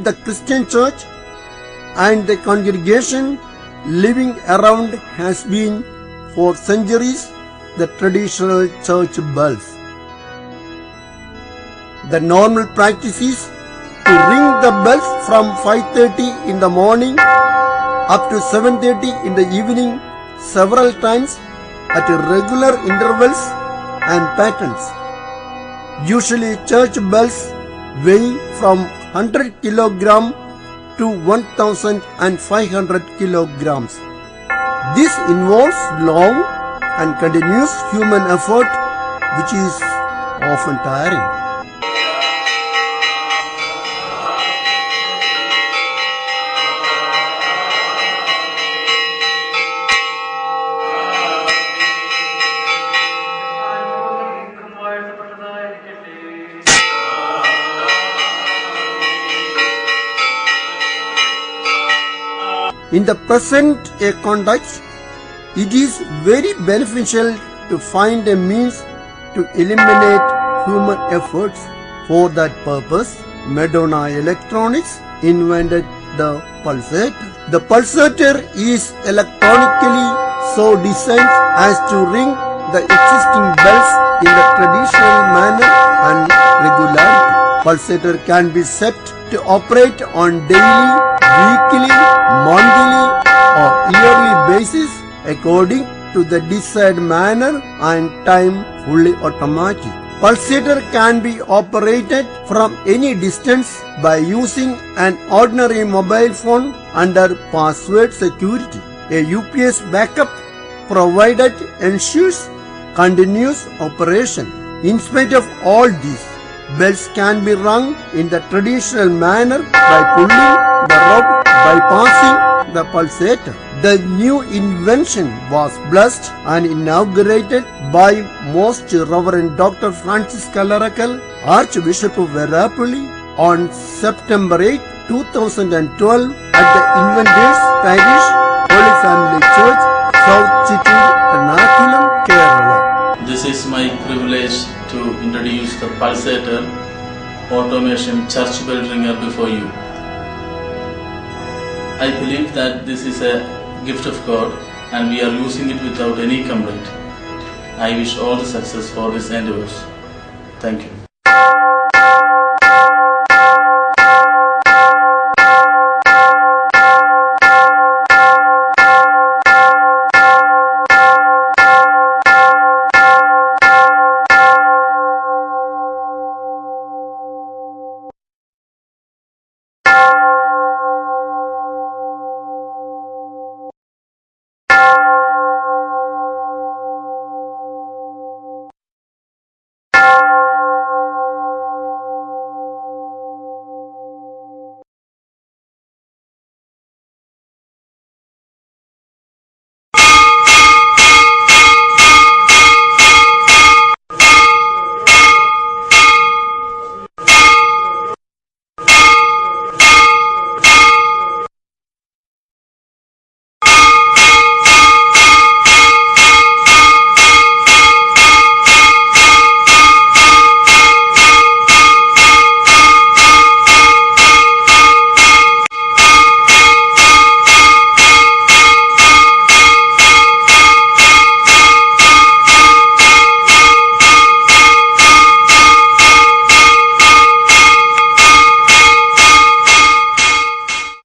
the Christian church and the congregation living around has been for centuries the traditional church bells. The normal practice is to ring the bells from 5:30 in the morning up to 7:30 in the evening several times at regular intervals and patterns. Usually church bells weigh from 100 kg to 1,500 kilograms. This involves long and continuous human effort which is often tiring. In the present context, it is very beneficial to find a means to eliminate human efforts. For that purpose, Madonna Electronics invented the Pulsator. The Pulsator is electronically so designed as to ring the existing bells in the traditional manner and regularity. Pulsator can be set to operate on daily, weekly, monthly or yearly basis according to the desired manner and time, fully automatic. Pulsator can be operated from any distance by using an ordinary mobile phone under password security. A UPS backup provided ensures continuous operation. In spite of all this, bells can be rung in the traditional manner by pulling the rope bypassing the pulsator. The new invention was blessed and inaugurated by Most Reverend Dr. Francis Kalarakal, Archbishop of Verapulli, on September 8, 2012 at the Inventors Parish Holy Family Church, South Chittoor, Ernakulam, Kerala. This is my privilege to introduce the Pulsator automation church bell ringer before you. I believe that this is a gift of God and we are using it without any complaint. I wish all the success for this endeavors. Thank you.